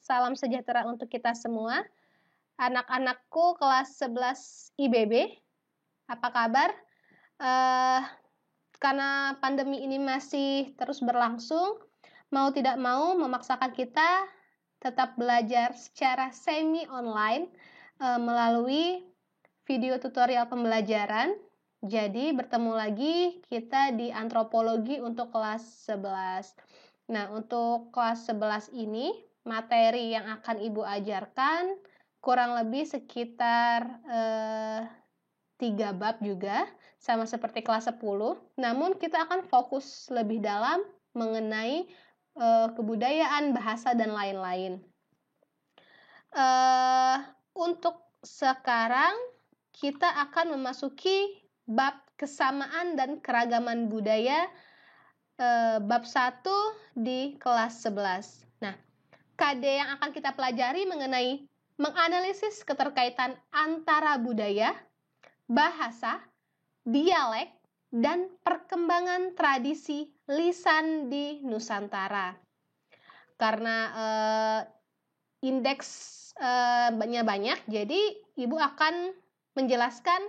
salam sejahtera untuk kita semua. Anak-anakku kelas 11 IBB, apa kabar? Karena pandemi ini masih terus berlangsung, mau tidak mau memaksakan kita tetap belajar secara semi-online melalui video tutorial pembelajaran. Jadi bertemu lagi kita di antropologi untuk kelas 11. Nah, untuk kelas 11 ini, materi yang akan Ibu ajarkan kurang lebih sekitar 3 bab juga, sama seperti kelas 10. Namun kita akan fokus lebih dalam mengenai kebudayaan, bahasa, dan lain-lain. Untuk sekarang, kita akan memasuki bab kesamaan dan keragaman budaya bab 1 di kelas 11. Nah, KD yang akan kita pelajari mengenai menganalisis keterkaitan antara budaya, bahasa, dialek, dan perkembangan tradisi lisan di Nusantara. Karena indeksnya banyak, jadi Ibu akan menjelaskan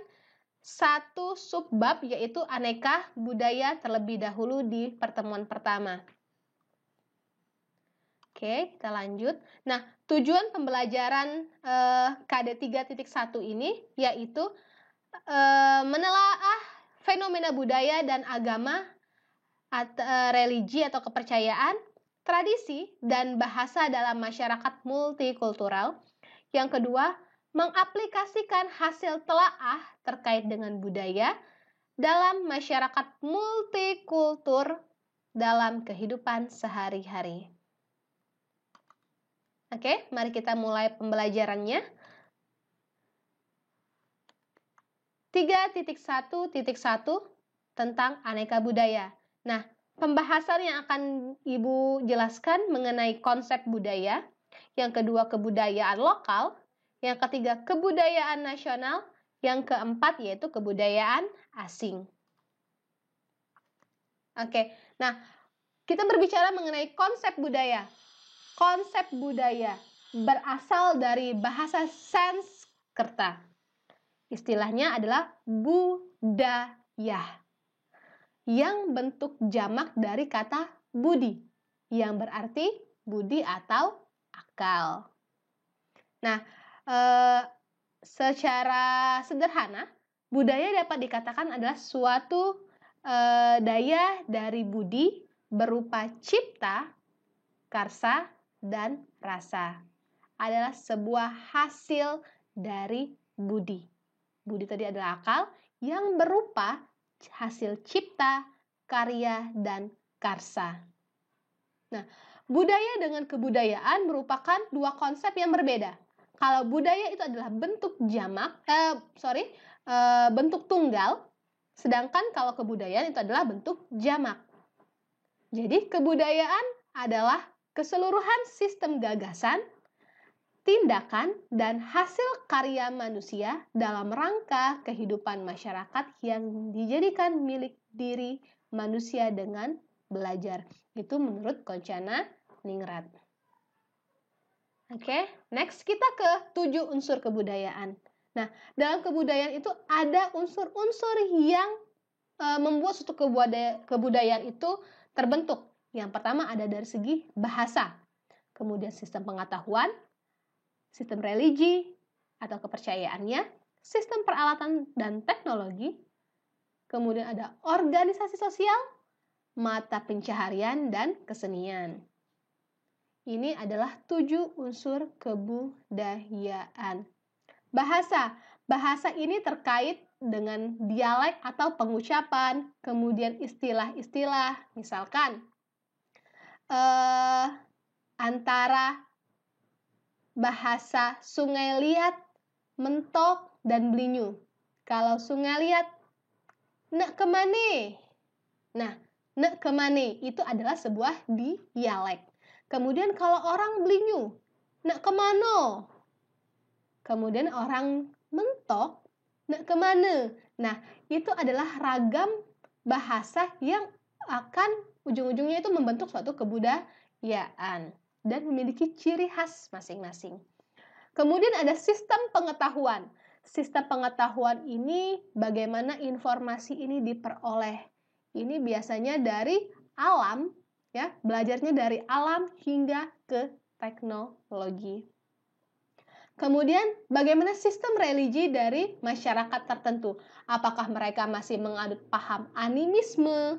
satu subbab, yaitu aneka budaya terlebih dahulu di pertemuan pertama. Oke, kita lanjut. Nah, tujuan pembelajaran KD 3.1 ini yaitu menelaah fenomena budaya dan agama, religi atau kepercayaan, tradisi, dan bahasa dalam masyarakat multikultural. Yang kedua, mengaplikasikan hasil telaah terkait dengan budaya dalam masyarakat multikultur dalam kehidupan sehari-hari. Oke, mari kita mulai pembelajarannya. 3.1.1 tentang aneka budaya. Nah, pembahasan yang akan Ibu jelaskan mengenai konsep budaya. Yang kedua, kebudayaan lokal. Yang ketiga, kebudayaan nasional. Yang keempat, yaitu kebudayaan asing. Oke, nah kita berbicara mengenai konsep budaya. Konsep budaya berasal dari bahasa Sanskerta. Istilahnya adalah budaya, yang bentuk jamak dari kata budi, yang berarti budi atau akal. Nah, secara sederhana, budaya dapat dikatakan adalah suatu daya dari budi berupa cipta, karsa, dan rasa. Adalah sebuah hasil dari budi. Budi tadi adalah akal yang berupa hasil cipta, karya, dan karsa. Nah, budaya dengan kebudayaan merupakan dua konsep yang berbeda. Kalau budaya itu adalah bentuk jamak, bentuk tunggal, sedangkan kalau kebudayaan itu adalah bentuk jamak. Jadi kebudayaan adalah keseluruhan sistem gagasan, tindakan, dan hasil karya manusia dalam rangka kehidupan masyarakat yang dijadikan milik diri manusia dengan belajar. Itu menurut Koncana Ningrat. Oke, next kita ke 7 unsur kebudayaan. Nah, dalam kebudayaan itu ada unsur-unsur yang membuat suatu kebudayaan itu terbentuk. Yang pertama ada dari segi bahasa, kemudian sistem pengetahuan, sistem religi atau kepercayaannya, sistem peralatan dan teknologi, kemudian ada organisasi sosial, mata pencaharian, dan kesenian. Ini adalah 7 unsur kebudayaan. Bahasa. Bahasa ini terkait dengan dialek atau pengucapan, kemudian istilah-istilah, misalkan antara bahasa Sungai Liat, Mentok, dan Belinyu. Kalau Sungai Liat, nek kemane? Nah, nek kemane itu adalah sebuah dialek. Kemudian kalau orang Belinyu, nek kemano? Kemudian orang Mentok, nek kemana? Nah, itu adalah ragam bahasa yang akan ujung-ujungnya itu membentuk suatu kebudayaan. dan memiliki ciri khas masing-masing. Kemudian ada sistem pengetahuan. Sistem pengetahuan ini bagaimana informasi ini diperoleh. Ini biasanya dari alam, ya, belajarnya dari alam hingga ke teknologi. Kemudian bagaimana sistem religi dari masyarakat tertentu? Apakah mereka masih menganut paham animisme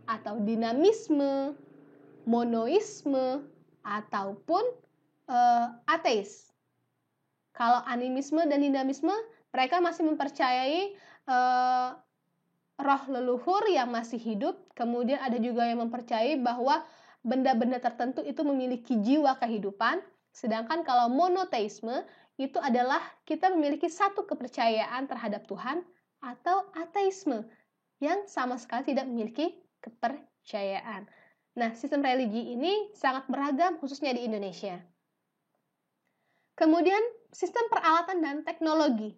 atau dinamisme, monoisme, ataupun ateis? Kalau animisme dan dinamisme, mereka masih mempercayai roh leluhur yang masih hidup. Kemudian ada juga yang mempercayai bahwa benda-benda tertentu itu memiliki jiwa kehidupan. Sedangkan kalau monoteisme, itu adalah kita memiliki satu kepercayaan terhadap Tuhan, atau ateisme, yang sama sekali tidak memiliki kepercayaan. Nah, sistem religi ini sangat beragam, khususnya di Indonesia. Kemudian sistem peralatan dan teknologi.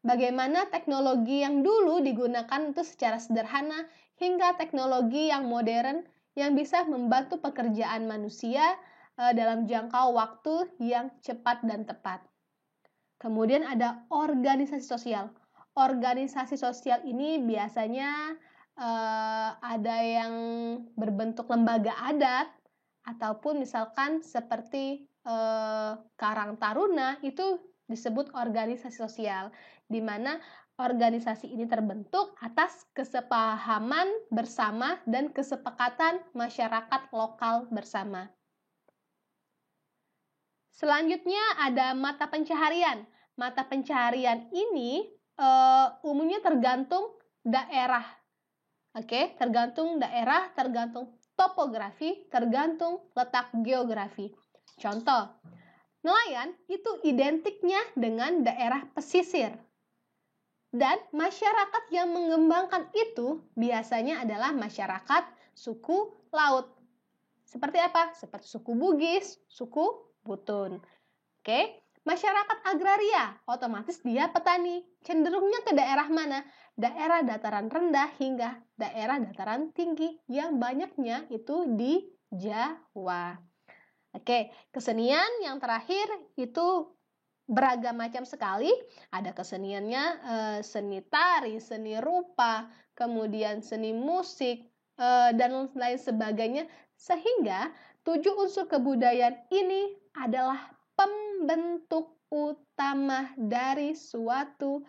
Bagaimana teknologi yang dulu digunakan itu secara sederhana hingga teknologi yang modern yang bisa membantu pekerjaan manusia dalam jangka waktu yang cepat dan tepat. Kemudian ada organisasi sosial. Organisasi sosial ini biasanya ada yang berbentuk lembaga adat ataupun misalkan seperti Karang Taruna, itu disebut organisasi sosial, di mana organisasi ini terbentuk atas kesepahaman bersama dan kesepakatan masyarakat lokal bersama. Selanjutnya ada mata pencaharian. Mata pencaharian ini umumnya tergantung daerah. Oke, tergantung daerah, tergantung topografi, tergantung letak geografi. Contoh, nelayan itu identiknya dengan daerah pesisir. Dan masyarakat yang mengembangkan itu biasanya adalah masyarakat suku laut. Seperti apa? Seperti suku Bugis, suku Butun. Oke, masyarakat agraria, otomatis dia petani. Cenderungnya ke daerah mana? Daerah dataran rendah hingga daerah dataran tinggi, yang banyaknya itu di Jawa. Oke, kesenian yang terakhir itu beragam macam sekali. Ada keseniannya seni tari, seni rupa, kemudian seni musik, dan lain sebagainya. Sehingga 7 unsur kebudayaan ini adalah pembentuk utama dari suatu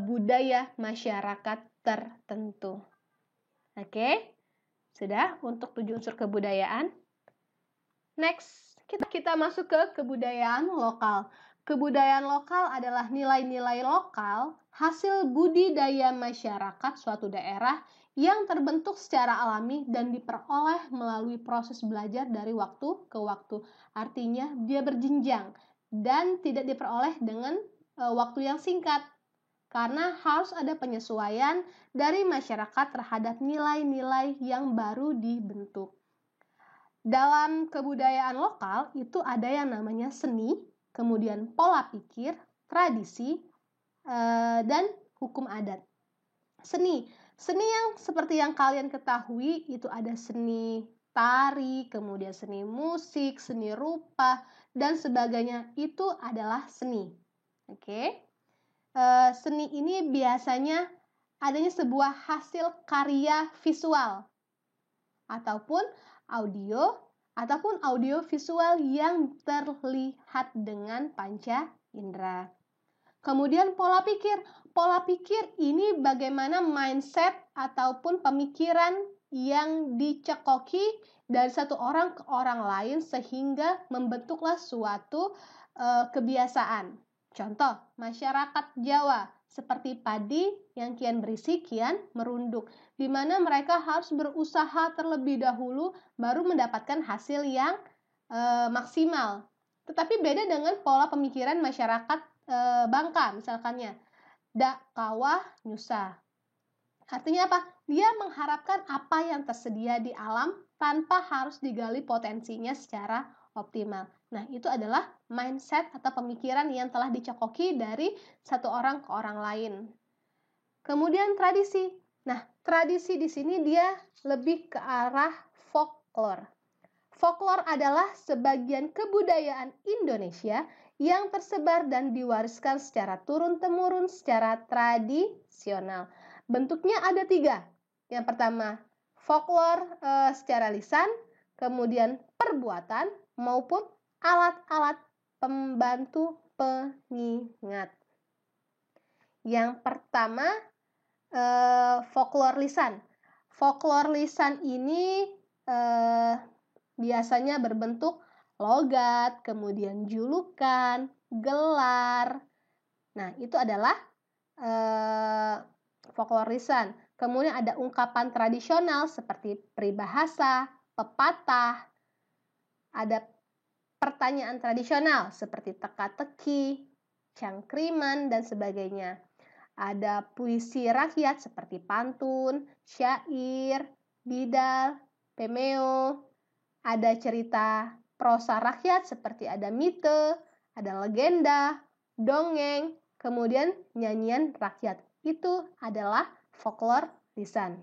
budaya masyarakat tertentu. Oke, sudah untuk 7 unsur kebudayaan. Next, kita masuk ke kebudayaan lokal. Kebudayaan lokal adalah nilai-nilai lokal hasil budidaya masyarakat suatu daerah yang terbentuk secara alami dan diperoleh melalui proses belajar dari waktu ke waktu. Artinya dia berjenjang dan tidak diperoleh dengan waktu yang singkat, karena harus ada penyesuaian dari masyarakat terhadap nilai-nilai yang baru dibentuk. Dalam kebudayaan lokal itu ada yang namanya seni, kemudian pola pikir, tradisi, dan hukum adat. Seni yang seperti yang kalian ketahui itu ada seni tari, kemudian seni musik, seni rupa, dan sebagainya. Itu adalah seni. Oke. Seni ini biasanya adanya sebuah hasil karya visual ataupun audio visual yang terlihat dengan panca indera. Kemudian pola pikir ini bagaimana mindset ataupun pemikiran yang dicekoki dari satu orang ke orang lain sehingga membentuklah suatu kebiasaan. Contoh, masyarakat Jawa seperti padi yang kian berisi kian merunduk, di mana mereka harus berusaha terlebih dahulu baru mendapatkan hasil yang maksimal. Tetapi beda dengan pola pemikiran masyarakat Bangka misalkannya, dak kawah nyusa. Artinya apa? Dia mengharapkan apa yang tersedia di alam tanpa harus digali potensinya secara optimal. Nah, itu adalah mindset atau pemikiran yang telah dicekoki dari satu orang ke orang lain. Kemudian tradisi. Nah, tradisi di sini dia lebih ke arah folklore. Folklore adalah sebagian kebudayaan Indonesia yang tersebar dan diwariskan secara turun-temurun secara tradisional. Bentuknya ada 3. Yang pertama, folklore secara lisan, kemudian perbuatan, maupun alat-alat pembantu pengingat. Yang pertama, folklore lisan. Folklore lisan ini biasanya berbentuk logat, kemudian julukan, gelar. Nah, itu adalah folklore lisan. Kemudian ada ungkapan tradisional seperti peribahasa, pepatah, ada pertanyaan tradisional seperti teka-teki, cangkriman, dan sebagainya. Ada puisi rakyat seperti pantun, syair, bidal, pemeo. Ada cerita prosa rakyat seperti ada mite, ada legenda, dongeng, kemudian nyanyian rakyat. Itu adalah folklore lisan.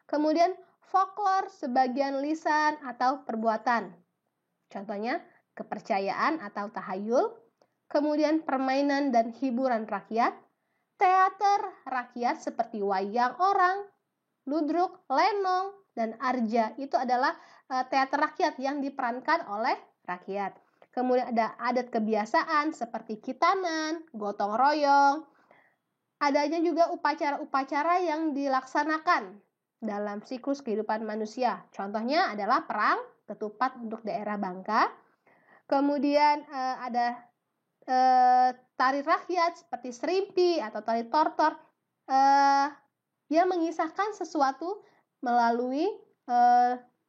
Kemudian folklore sebagian lisan atau perbuatan. Contohnya kepercayaan atau tahayul, kemudian permainan dan hiburan rakyat, teater rakyat seperti wayang orang, ludruk, lenong, dan arja. Itu adalah teater rakyat yang diperankan oleh rakyat. Kemudian ada adat kebiasaan seperti kitanan, gotong royong. Adanya juga upacara-upacara yang dilaksanakan dalam siklus kehidupan manusia. Contohnya adalah perang ketupat untuk daerah Bangka. Kemudian ada tari rakyat seperti serimpi atau tari tortor yang mengisahkan sesuatu melalui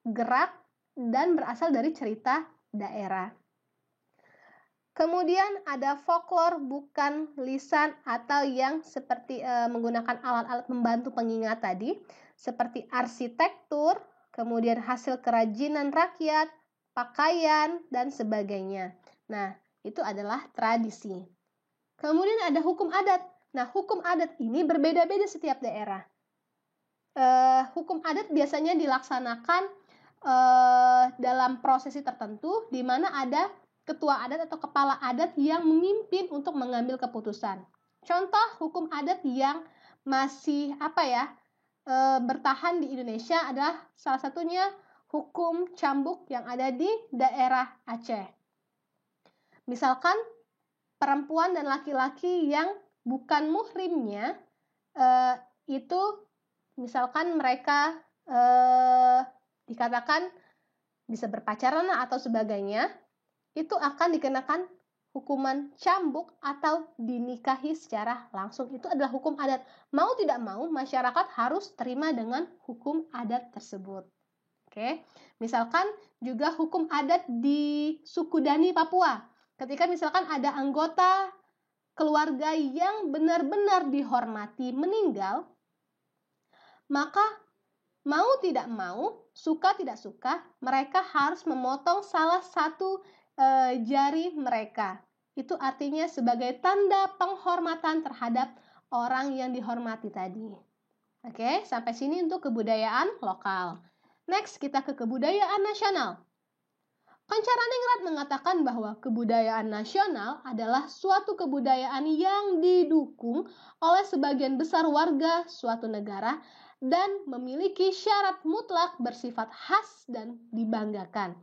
gerak dan berasal dari cerita daerah. Kemudian ada folklore bukan lisan atau yang seperti menggunakan alat-alat membantu pengingat tadi, seperti arsitektur, kemudian hasil kerajinan rakyat, pakaian, dan sebagainya. Nah, itu adalah tradisi. Kemudian ada hukum adat. Nah, hukum adat ini berbeda-beda setiap daerah. Hukum adat biasanya dilaksanakan dalam prosesi tertentu di mana ada ketua adat atau kepala adat yang memimpin untuk mengambil keputusan. Contoh hukum adat yang masih bertahan di Indonesia adalah salah satunya hukum cambuk yang ada di daerah Aceh. Misalkan perempuan dan laki-laki yang bukan muhrimnya itu misalkan mereka dikatakan bisa berpacaran atau sebagainya, itu akan dikenakan hukuman cambuk atau dinikahi secara langsung. Itu adalah hukum adat. Mau tidak mau, masyarakat harus terima dengan hukum adat tersebut. Oke. Misalkan juga hukum adat di suku Dani Papua. Ketika misalkan ada anggota keluarga yang benar-benar dihormati meninggal, maka mau tidak mau, suka tidak suka, mereka harus memotong salah satu jari mereka. Itu artinya sebagai tanda penghormatan terhadap orang yang dihormati tadi. Oke, sampai sini untuk kebudayaan lokal. Next, kita ke kebudayaan nasional. Koncaraningrat mengatakan bahwa kebudayaan nasional adalah suatu kebudayaan yang didukung oleh sebagian besar warga suatu negara dan memiliki syarat mutlak bersifat khas dan dibanggakan,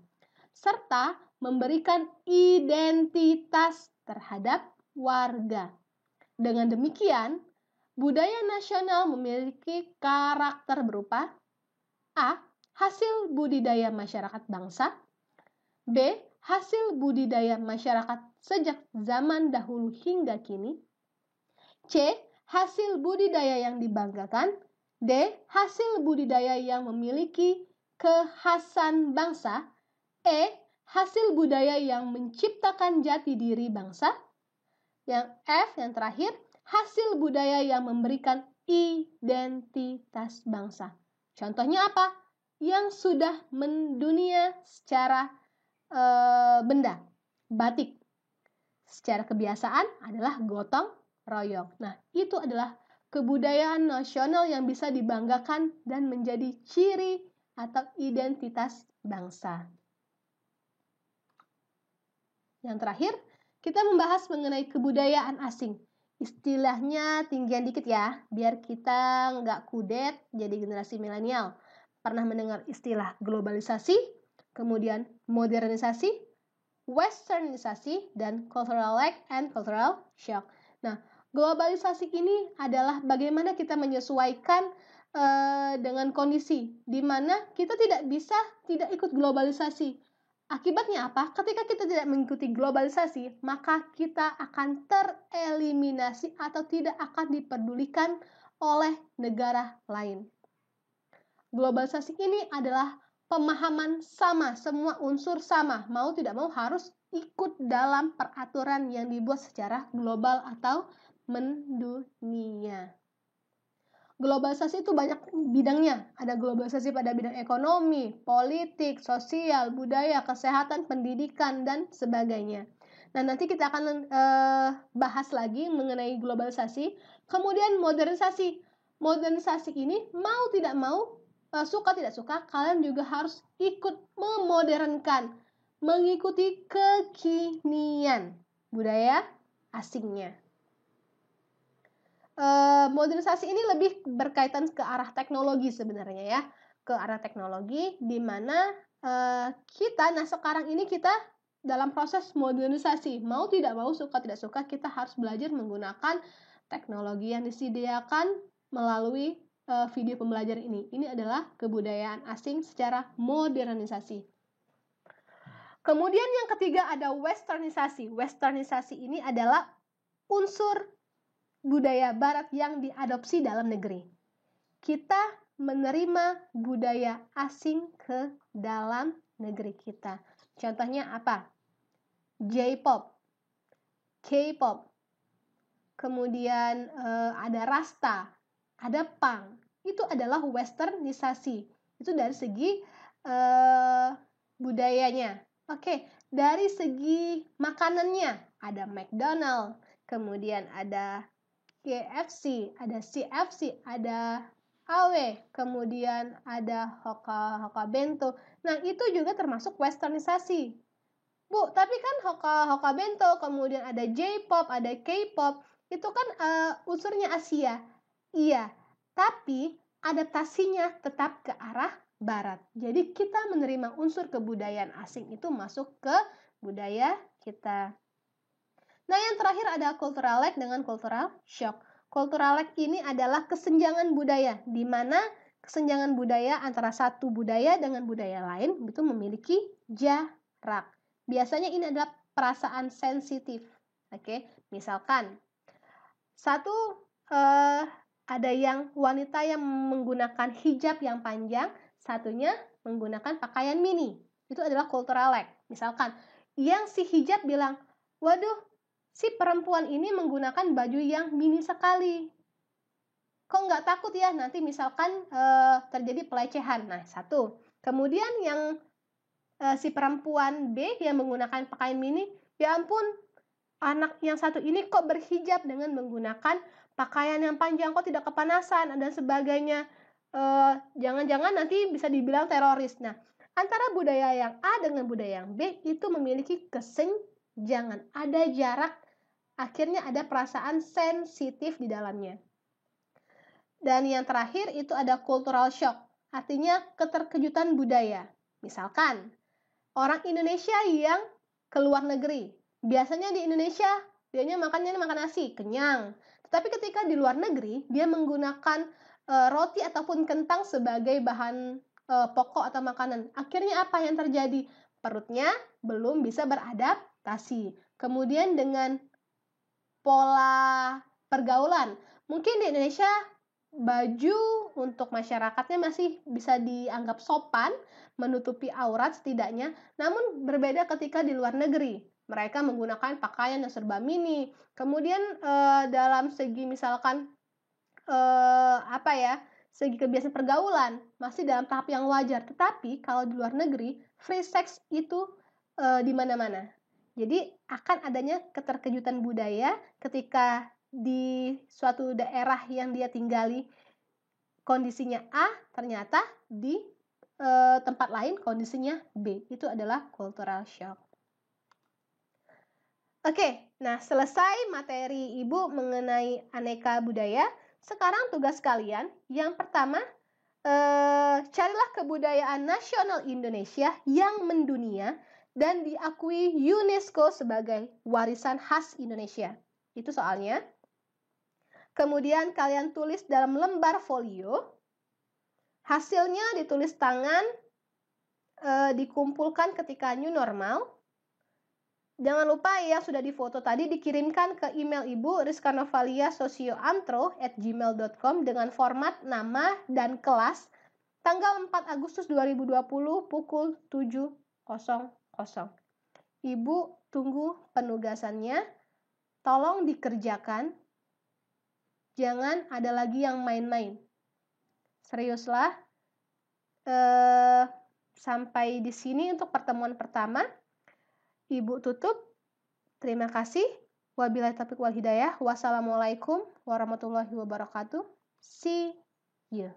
serta memberikan identitas terhadap warga. Dengan demikian, budaya nasional memiliki karakter berupa A. Hasil budidaya masyarakat bangsa, B. Hasil budidaya masyarakat sejak zaman dahulu hingga kini, C. Hasil budidaya yang dibanggakan, D. Hasil budidaya yang memiliki kekhasan bangsa, E. Hasil budaya yang menciptakan jati diri bangsa, yang F yang terakhir, hasil budaya yang memberikan identitas bangsa. Contohnya apa? Yang sudah mendunia secara benda, batik. Secara kebiasaan adalah gotong royong. Nah, itu adalah kebudayaan nasional yang bisa dibanggakan dan menjadi ciri atau identitas bangsa. Yang terakhir, kita membahas mengenai kebudayaan asing. Istilahnya tinggian dikit ya, biar kita nggak kudet jadi generasi milenial. Pernah mendengar istilah globalisasi, kemudian modernisasi, westernisasi, dan cultural lag and cultural shock. Nah, globalisasi ini adalah bagaimana kita menyesuaikan dengan kondisi, di mana kita tidak bisa tidak ikut globalisasi. Akibatnya apa? Ketika kita tidak mengikuti globalisasi, maka kita akan tereliminasi atau tidak akan dipedulikan oleh negara lain. Globalisasi ini adalah pemahaman sama, semua unsur sama, mau tidak mau harus ikut dalam peraturan yang dibuat secara global atau mendunia. Globalisasi itu banyak bidangnya. Ada globalisasi pada bidang ekonomi, politik, sosial, budaya, kesehatan, pendidikan, dan sebagainya. Nah, nanti kita akan bahas lagi mengenai globalisasi. Kemudian modernisasi. Modernisasi ini mau tidak mau, suka tidak suka, kalian juga harus ikut memodernkan, mengikuti kekinian budaya asingnya. Modernisasi ini lebih berkaitan ke arah teknologi sebenarnya ya, ke arah teknologi di mana sekarang ini kita dalam proses modernisasi, mau tidak mau, suka tidak suka, kita harus belajar menggunakan teknologi yang disediakan melalui video pembelajaran ini. Ini adalah kebudayaan asing secara modernisasi. Kemudian yang ketiga ada westernisasi. Westernisasi ini adalah unsur budaya barat yang diadopsi dalam negeri. Kita menerima budaya asing ke dalam negeri kita. Contohnya apa? J-pop, K-pop, kemudian ada Rasta, ada punk. Itu adalah westernisasi. Itu dari segi budayanya. Oke, dari segi makanannya ada McDonald, kemudian ada KFC, ada CFC, ada AW, kemudian ada Hoka Bento. Nah, itu juga termasuk westernisasi. Bu, tapi kan Hoka Bento, kemudian ada J-pop, ada K-pop, itu kan unsurnya Asia. Iya, tapi adaptasinya tetap ke arah barat. Jadi kita menerima unsur kebudayaan asing itu masuk ke budaya kita. Nah, yang terakhir ada cultural lag dengan cultural shock. Cultural lag ini adalah kesenjangan budaya, di mana kesenjangan budaya antara satu budaya dengan budaya lain itu memiliki jarak. Biasanya ini adalah perasaan sensitif. Oke, misalkan ada yang wanita yang menggunakan hijab yang panjang, satunya menggunakan pakaian mini. Itu adalah cultural lag. Misalkan yang si hijab bilang, waduh, si perempuan ini menggunakan baju yang mini sekali. Kok nggak takut ya nanti misalkan terjadi pelecehan? Nah, satu. Kemudian yang si perempuan B yang menggunakan pakaian mini, ya ampun, anak yang satu ini kok berhijab dengan menggunakan pakaian yang panjang, kok tidak kepanasan, dan sebagainya. Jangan-jangan nanti bisa dibilang teroris. Nah, antara budaya yang A dengan budaya yang B itu memiliki kesenjangan. Ada jarak, akhirnya ada perasaan sensitif di dalamnya. Dan yang terakhir itu ada cultural shock, artinya keterkejutan budaya. Misalkan, orang Indonesia yang keluar negeri. Biasanya di Indonesia, dianya makan nasi, kenyang. Tetapi ketika di luar negeri, dia menggunakan roti ataupun kentang sebagai bahan pokok atau makanan. Akhirnya apa yang terjadi? Perutnya belum bisa beradaptasi. Kemudian dengan pola pergaulan, mungkin di Indonesia baju untuk masyarakatnya masih bisa dianggap sopan, menutupi aurat setidaknya, namun berbeda ketika di luar negeri. Mereka menggunakan pakaian yang serba mini. Kemudian dalam segi misalkan segi kebiasaan pergaulan masih dalam tahap yang wajar. Tetapi kalau di luar negeri, free sex itu di mana-mana. Jadi akan adanya keterkejutan budaya ketika di suatu daerah yang dia tinggali kondisinya A, ternyata di tempat lain kondisinya B. Itu adalah cultural shock. Oke, nah selesai materi Ibu mengenai aneka budaya. Sekarang tugas kalian yang pertama, carilah kebudayaan nasional Indonesia yang mendunia dan diakui UNESCO sebagai warisan khas Indonesia. Itu soalnya. Kemudian kalian tulis dalam lembar folio. Hasilnya ditulis tangan, dikumpulkan ketika new normal. Jangan lupa yang sudah difoto tadi dikirimkan ke email Ibu rizkanovaliasosioantro@gmail.com dengan format nama dan kelas tanggal 4 Agustus 2020 pukul 7.00. Ibu tunggu penugasannya. Tolong dikerjakan. Jangan ada lagi yang main-main. Seriuslah. Sampai di sini untuk pertemuan pertama. Ibu tutup. Terima kasih. Wabillahi taufiq wal hidayah. Wassalamualaikum warahmatullahi wabarakatuh. See you.